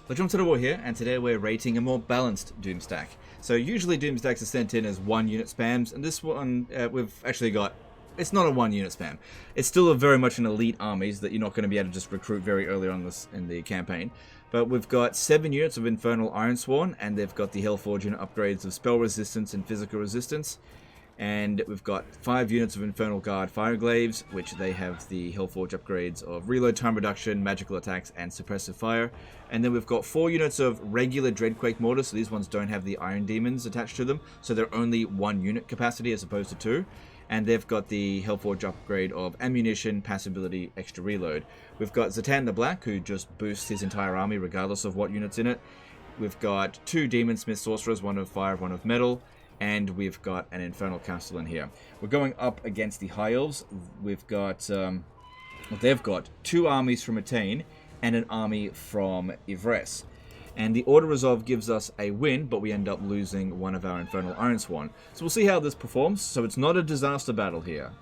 Legend to the War here, and today we're rating a more balanced Doom stack. So usually Doom stacks are sent in as 1 unit spams, and this one we've actually got, it's not a 1 unit spam. It's still very much an elite armies that you're not going to be able to just recruit very early on this in the campaign. But we've got 7 units of Infernal Ironsworn, and they've got the Hellforge unit upgrades of spell resistance and physical resistance. And we've got 5 units of Infernal Guard Fireglaves, which they have the Hellforge upgrades of reload time reduction, magical attacks, and suppressive fire. And then we've got 4 units of regular Dreadquake Mortars, so these ones don't have the Iron Demons attached to them, so they're only 1 unit capacity as opposed to 2. And they've got the Hellforge upgrade of ammunition, passability, extra reload. We've got Zatan the Black, who just boosts his entire army regardless of what unit's in it. We've got 2 Demon Smith Sorcerers, 1 of fire, 1 of metal. And we've got an Infernal Castellan here. We're going up against the High Elves. We've got, they've got 2 armies from Attain and an army from Yvresse. And the Order Resolve gives us a win, but we end up losing 1 of our Infernal Ironsworn. So we'll see how this performs. So it's not a disaster battle here.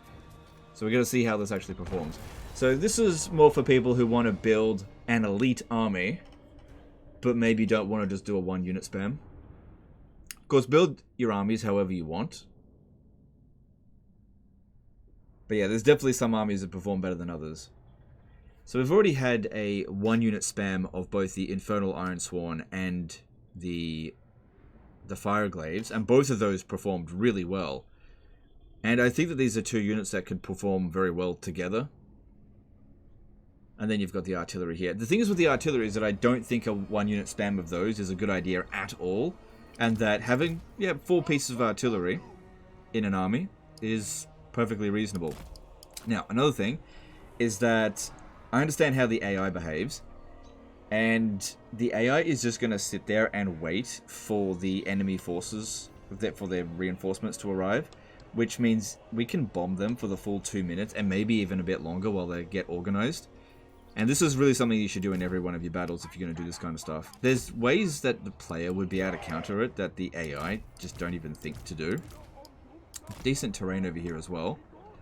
So we're going to see how this actually performs. So this is more for people who want to build an elite army, but maybe don't want to just do a 1 unit spam. Of course, build your armies however you want. But yeah, there's definitely some armies that perform better than others. So we've already had a 1 unit spam of both the Infernal Ironsworn and the Fireglaves, and both of those performed really well. And I think that these are 2 units that could perform very well together. And then you've got the artillery here. The thing is with the artillery is that I don't think a 1 unit spam of those is a good idea at all. And that having, 4 pieces of artillery in an army is perfectly reasonable. Now, another thing is that I understand how the AI behaves. And the AI is just going to sit there and wait for the enemy forces, for their reinforcements to arrive. Which means we can bomb them for the full 2 minutes and maybe even a bit longer while they get organized. And this is really something you should do in every one of your battles if you're going to do this kind of stuff. There's ways that the player would be able to counter it that the AI just don't even think to do. Decent terrain over here as well.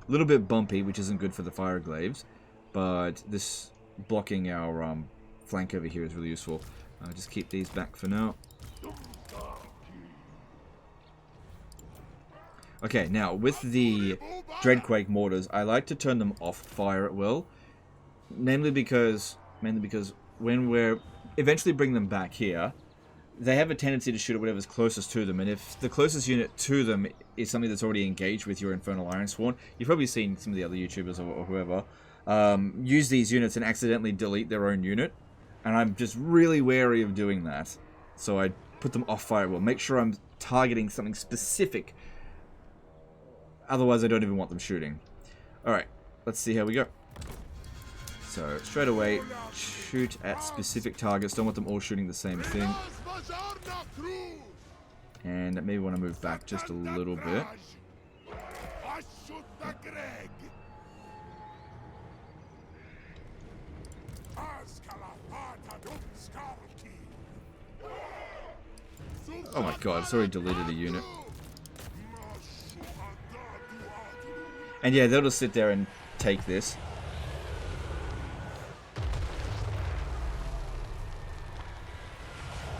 A little bit bumpy, which isn't good for the Fireglaves. But this blocking our flank over here is really useful. Just keep these back for now. Okay, now with the Dreadquake Mortars, I like to turn them off fire at will. Mainly because when we're eventually bring them back here, they have a tendency to shoot at whatever's closest to them. And if the closest unit to them is something that's already engaged with your Infernal Ironsworn, you've probably seen some of the other YouTubers or whoever use these units and accidentally delete their own unit. And I'm just really wary of doing that. So I put them off fire at will. Make sure I'm targeting something specific. Otherwise, I don't even want them shooting. Alright, let's see how we go. So, straight away, shoot at specific targets. Don't want them all shooting the same thing. And maybe want to move back just a little bit. Oh my god, it's already deleted a unit. And yeah, they'll just sit there and take this.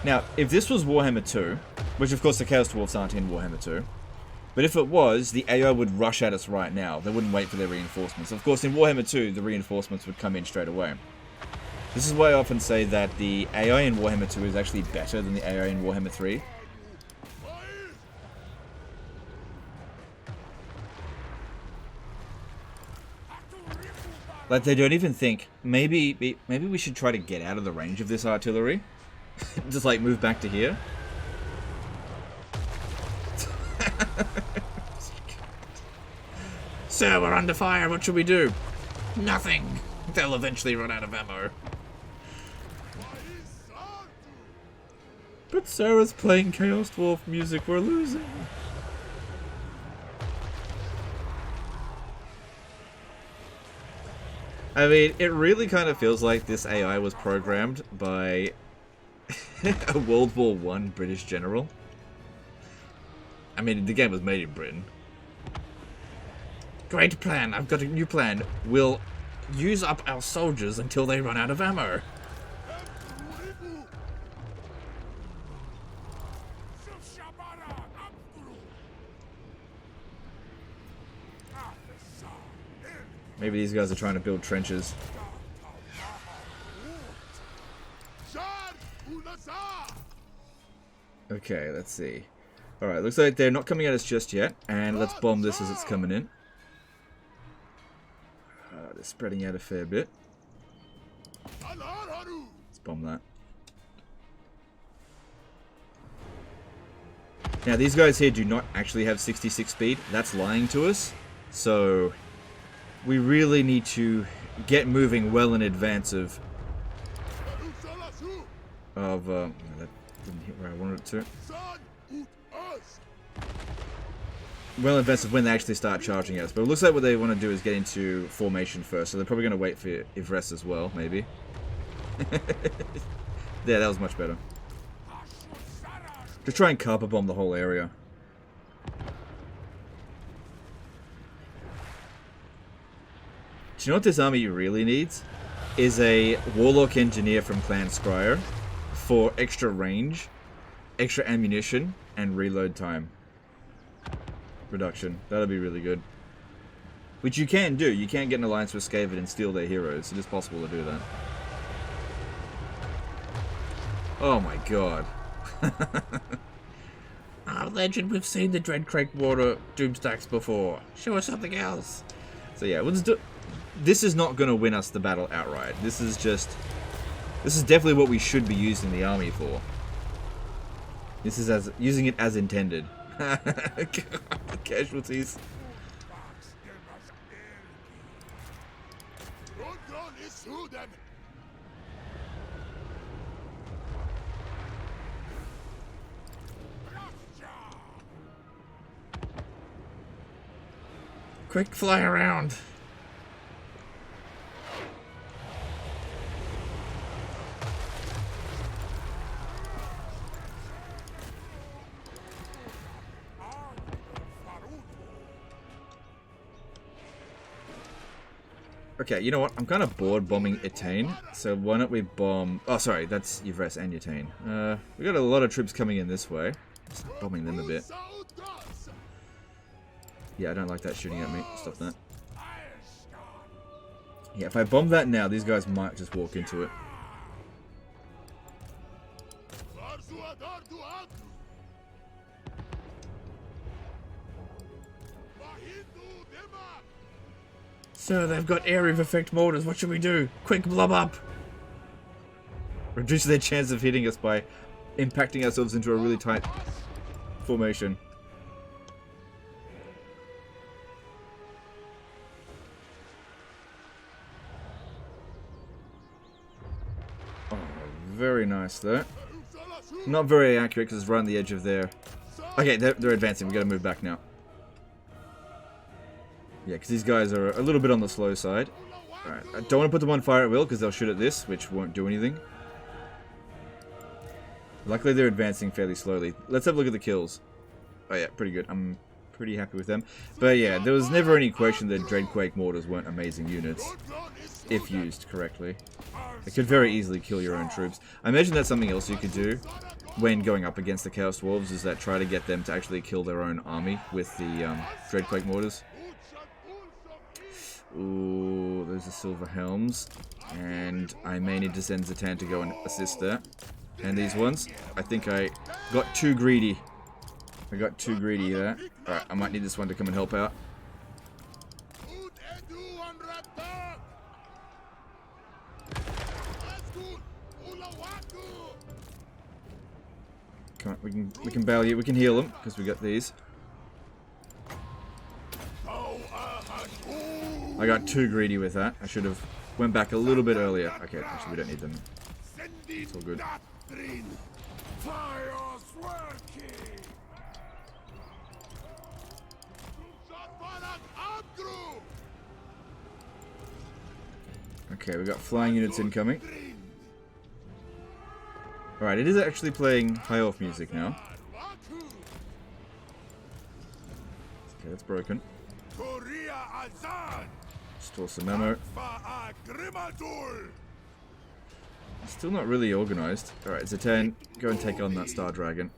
Now, if this was Warhammer 2, which of course the Chaos Dwarfs aren't in Warhammer 2, but if it was, the AI would rush at us right now. They wouldn't wait for their reinforcements. Of course, in Warhammer 2, the reinforcements would come in straight away. This is why I often say that the AI in Warhammer 2 is actually better than the AI in Warhammer 3. Like, they don't even think, maybe we should try to get out of the range of this artillery. Just, like, move back to here. Sir, we're under fire. What should we do? Nothing. They'll eventually run out of ammo. But Sarah's playing Chaos Dwarf music. We're losing. I mean, it really kind of feels like this AI was programmed by a World War I British general. I mean, the game was made in Britain. Great plan. I've got a new plan. We'll use up our soldiers until they run out of ammo. Maybe these guys are trying to build trenches. Okay, let's see. Alright, looks like they're not coming at us just yet. And let's bomb this as it's coming in. They're spreading out a fair bit. Let's bomb that. Now, these guys here do not actually have 66 speed. That's lying to us. So, we really need to get moving well in advance of... that didn't hit where I wanted it to. Well in advance of when they actually start charging us. But it looks like what they want to do is get into formation first. So they're probably going to wait for Ivres as well, maybe. Yeah, that was much better. To try and carpet bomb the whole area. Do you know what this army really needs? Is a Warlock Engineer from Clan Scryer for extra range, extra ammunition, and reload time reduction. That'd be really good. Which you can do. You can get an alliance with Skaven and steal their heroes. It is possible to do that. Oh my god. Legend, we've seen the Dreadcrake Water Doomstacks before. Show us something else. So yeah, let's do... This is not going to win us the battle outright. This is definitely what we should be using the army for. This is using it as intended. Casualties. Quick, fly around. Okay, you know what? I'm kind of bored bombing Etain, so why don't we bomb... Oh, sorry, that's Ivres and Etain. We got a lot of troops coming in this way. Just bombing them a bit. Yeah, I don't like that shooting at me. Stop that. Yeah, if I bomb that now, these guys might just walk into it. So they've got area of effect mortars. What should we do? Quick, blob up! Reduce their chance of hitting us by impacting ourselves into a really tight formation. Oh, very nice though. Not very accurate because it's right on the edge of their... Okay, they're advancing. We gotta move back now. Yeah, because these guys are a little bit on the slow side. Alright, I don't want to put them on fire at will because they'll shoot at this, which won't do anything. Luckily they're advancing fairly slowly. Let's have a look at the kills. Oh yeah, pretty good. I'm pretty happy with them. But yeah, there was never any question that Dreadquake mortars weren't amazing units, if used correctly. It could very easily kill your own troops. I imagine that's something else you could do when going up against the Chaos Dwarves, is that try to get them to actually kill their own army with the Dreadquake mortars. Ooh, those are Silver Helms. And I may need to send Zatan to go and assist there. And these ones, I think I got too greedy. I got too greedy there. Alright, I might need this one to come and help out. Come on, we can bail you. We can heal them because we got these. I got too greedy with that. I should have went back a little bit earlier. Okay, actually we don't need them. It's all good. Okay, we got flying units incoming. Alright, it is actually playing high elf music now. Okay, that's broken. Store some ammo. Still not really organized. Alright, Zatan, go and take on that Star Dragon.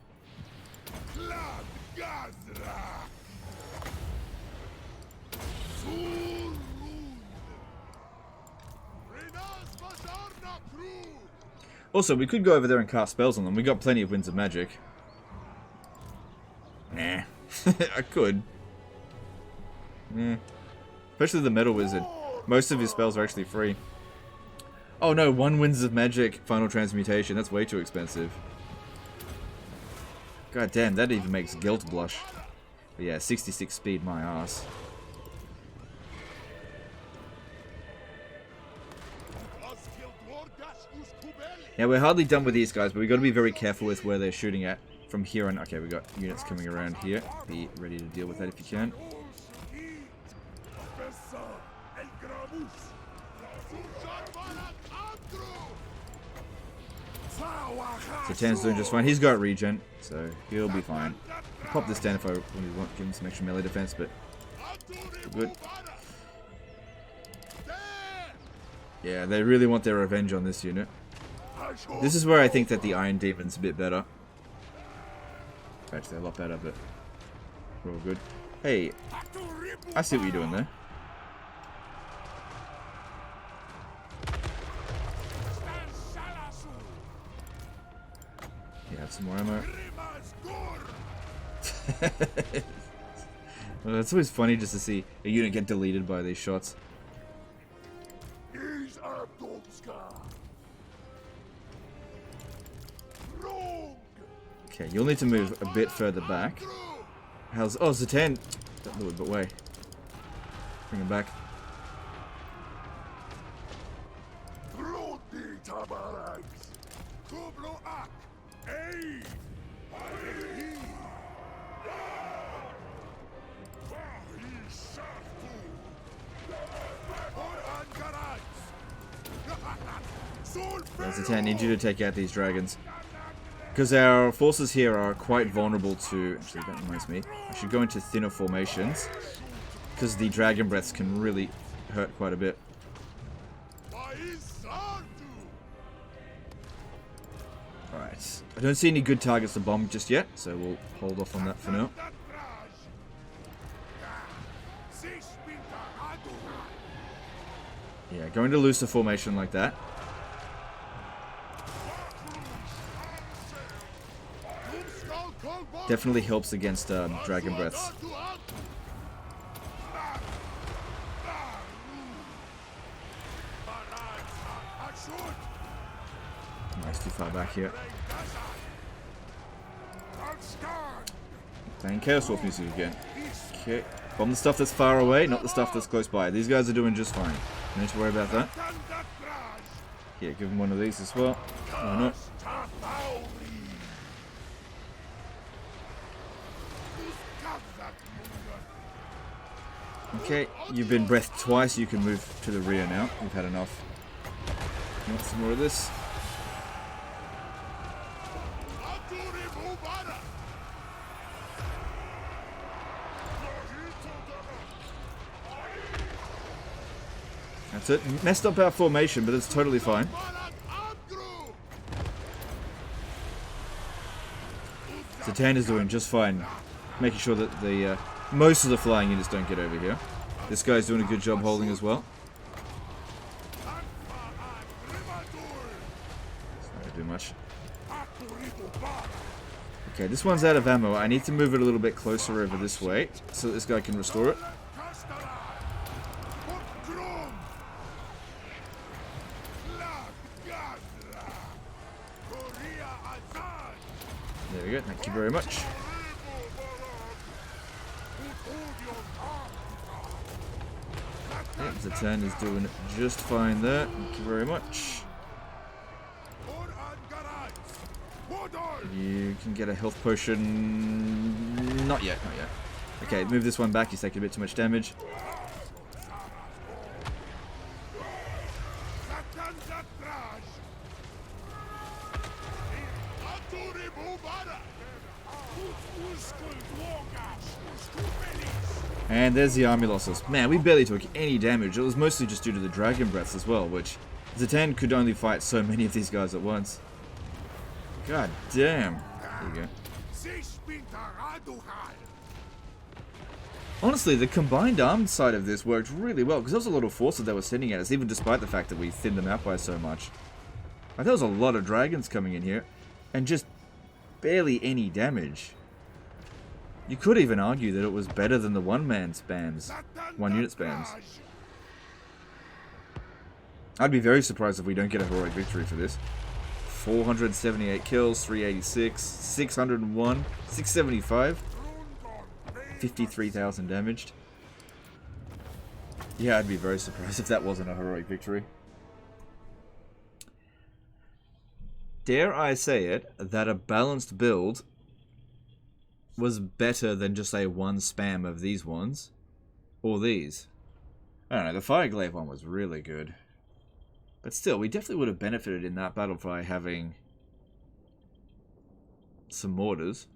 Also, we could go over there and cast spells on them. We got plenty of Winds of Magic. Nah. I could. Yeah. Especially the Metal Wizard. Most of his spells are actually free. Oh no, 1 Winds of Magic Final Transmutation. That's way too expensive. God damn, that even makes Guilt blush. But yeah, 66 speed, my ass. Now we're hardly done with these guys, but we've got to be very careful with where they're shooting at from here on. Okay, we got units coming around here. Be ready to deal with that if you can. So Tan's doing just fine. He's got regen, so he'll be fine. I'll pop this down if I really want, give him some extra melee defense, but we're good. Yeah, they really want their revenge on this unit. This is where I think that the Iron Demon's a bit better. Actually, a lot better, but we're all good. Hey, I see what you're doing there. You have some more ammo. Well, it's always funny just to see a unit get deleted by these shots. Okay, you'll need to move a bit further back. How's... Oh, Zatan! That little bit way. Bring him back. Zatan, I need you to take out these dragons. Because our forces here are quite vulnerable to... Actually, that reminds me. I should go into thinner formations. Because the dragon breaths can really hurt quite a bit. Alright. I don't see any good targets to bomb just yet, so we'll hold off on that for now. Yeah, going to looser formation like that. Definitely helps against dragon breaths. Nice, too far back here. Playing Chaos Wolf music again. Okay, bomb the stuff that's far away, not the stuff that's close by. These guys are doing just fine. No need to worry about that. Yeah, give them one of these as well. Why not? Okay, you've been breathed twice, you can move to the rear now. You've had enough. You want some more of this? That's it. Messed up our formation, but it's totally fine. Zatan is doing just fine. Making sure that the most of the flying units don't get over here. This guy's doing a good job holding as well. It's not gonna do much. Okay, this one's out of ammo. I need to move it a little bit closer over this way so that this guy can restore it. There we go, thank you very much. Yep, Zatan is doing just fine there. Thank you very much. You can get a health potion. Not yet, not yet. Okay, move this one back. He's taking a bit too much damage. And there's the army losses. Man, we barely took any damage. It was mostly just due to the dragon breaths as well, which Zatan could only fight so many of these guys at once. God damn. There you go. Honestly, the combined armed side of this worked really well, because there was a lot of forces that were sending at us, even despite the fact that we thinned them out by so much. Like, there was a lot of dragons coming in here, and just barely any damage. You could even argue that it was better than the one-man spams, one-unit spams. I'd be very surprised if we don't get a heroic victory for this. 478 kills, 386, 601, 675, 53,000 damaged. Yeah, I'd be very surprised if that wasn't a heroic victory. Dare I say it, that a balanced build was better than just a one spam of these ones, or these. I don't know, the Fireglaive one was really good. But still, we definitely would have benefited in that battle by having some mortars.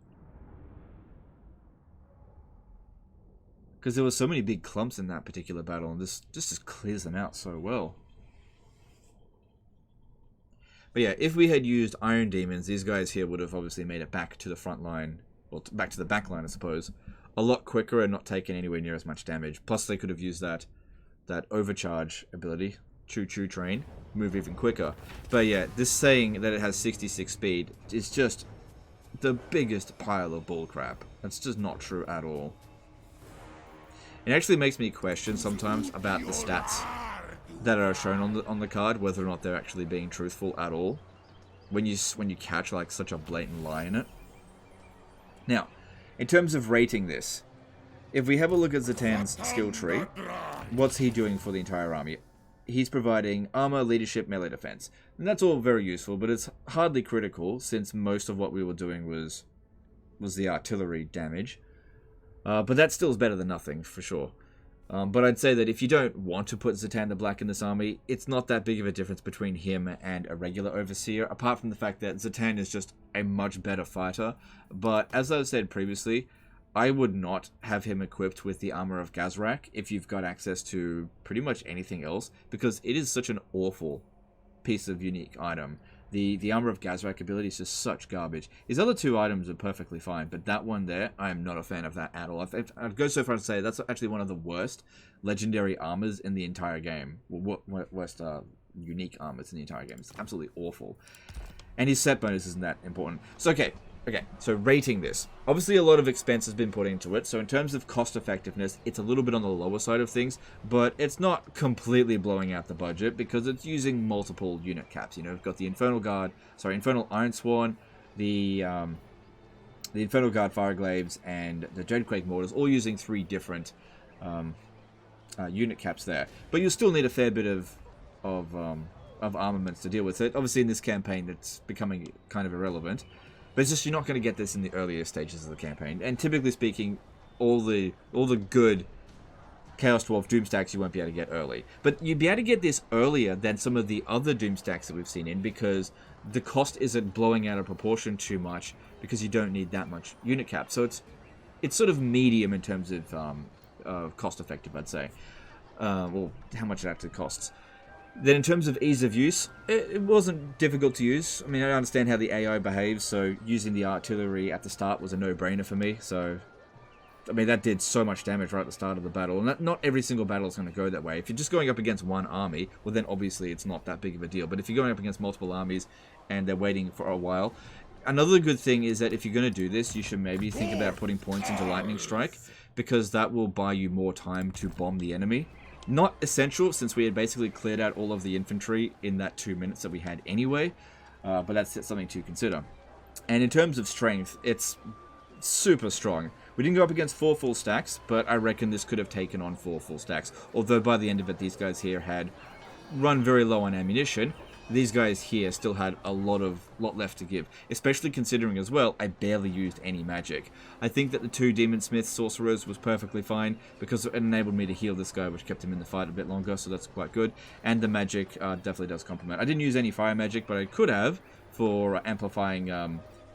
Because there were so many big clumps in that particular battle, and this just clears them out so well. But yeah, if we had used Iron Demons, these guys here would have obviously made it back to the front line, or back to the back line, I suppose, a lot quicker and not taken anywhere near as much damage. Plus, they could have used that overcharge ability. Choo-choo train, move even quicker. But yeah, this saying that it has 66 speed is just the biggest pile of bullcrap. That's just not true at all. It actually makes me question sometimes about the stats that are shown on the card, whether or not they're actually being truthful at all. When you catch like such a blatant lie in it. Now, in terms of rating this, if we have a look at Zatan's skill tree, what's he doing for the entire army? He's providing armor, leadership, melee defense. And that's all very useful, but it's hardly critical since most of what we were doing was the artillery damage. But that still is better than nothing, for sure. But I'd say that if you don't want to put Zatan the Black in this army, it's not that big of a difference between him and a regular Overseer, apart from the fact that Zatan is just a much better fighter. But as I've said previously, I would not have him equipped with the Armor of Gazrak if you've got access to pretty much anything else, because it is such an awful piece of unique item. The Armor of Gazrak ability is just such garbage. His other two items are perfectly fine, but that one there, I am not a fan of that at all. I'd go so far to say that's actually one of the worst legendary armors in the entire game. Worst unique armors in the entire game. It's absolutely awful. And his set bonus isn't that important. So, okay, so rating this. Obviously, a lot of expense has been put into it, so in terms of cost effectiveness, it's a little bit on the lower side of things, but it's not completely blowing out the budget because it's using multiple unit caps. You know, we've got the Infernal Ironsworn, the Infernal Guard Fireglaves, and the Dreadquake Mortars, all using 3 different unit caps there. But you'll still need a fair bit of armaments to deal with it. Obviously, in this campaign, it's becoming kind of irrelevant. But it's just you're not going to get this in the earlier stages of the campaign. And typically speaking, all the good Chaos Dwarf Doom stacks you won't be able to get early. But you'd be able to get this earlier than some of the other Doom stacks that we've seen in, because the cost isn't blowing out of proportion too much, because you don't need that much unit cap. So it's sort of medium in terms of cost effective, I'd say. Well, how much it actually costs. Then in terms of ease of use, it wasn't difficult to use. I mean, I understand how the AI behaves, so using the artillery at the start was a no-brainer for me. So, I mean, that did so much damage right at the start of the battle. And not every single battle is going to go that way. If you're just going up against one army, well then obviously it's not that big of a deal. But if you're going up against multiple armies and they're waiting for a while, another good thing is that if you're going to do this, you should maybe think about putting points into Lightning Strike, because that will buy you more time to bomb the enemy. Not essential, since we had basically cleared out all of the infantry in that 2 minutes that we had anyway, but that's something to consider. And in terms of strength, it's super strong. We didn't go up against 4 full stacks, but I reckon this could have taken on 4 full stacks. Although by the end of it, these guys here had run very low on ammunition. These guys here still had a lot left to give, especially considering as well I barely used any magic. I think that the 2 Demon Smith Sorcerers was perfectly fine because it enabled me to heal this guy, which kept him in the fight a bit longer, so that's quite good. And the magic definitely does complement. I didn't use any fire magic, but I could have for amplifying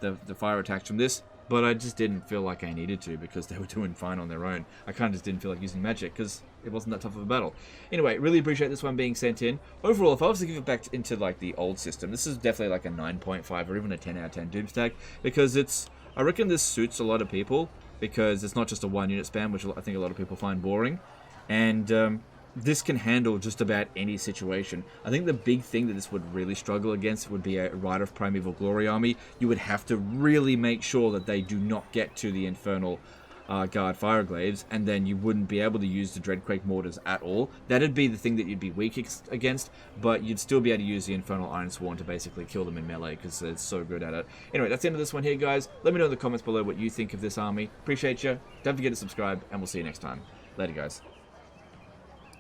the fire attacks from this. but I just didn't feel like I needed to because they were doing fine on their own. I kind of just didn't feel like using magic because it wasn't that tough of a battle. Anyway, really appreciate this one being sent in. Overall, if I was to give it back into like the old system, this is definitely like a 9.5 or even a 10 out of 10 Doomstack, because I reckon this suits a lot of people because it's not just a 1 unit spam, which I think a lot of people find boring, and this can handle just about any situation. I think the big thing that this would really struggle against would be a Rite of Primeval Glory army. You would have to really make sure that they do not get to the Infernal Guard Fireglaves, and then you wouldn't be able to use the Dreadquake Mortars at all. That'd be the thing that you'd be weak against, but you'd still be able to use the Infernal Ironsworn to basically kill them in melee, because it's so good at it. Anyway, that's the end of this one here, guys. Let me know in the comments below what you think of this army. Appreciate you. Don't forget to subscribe, and we'll see you next time. Later, guys.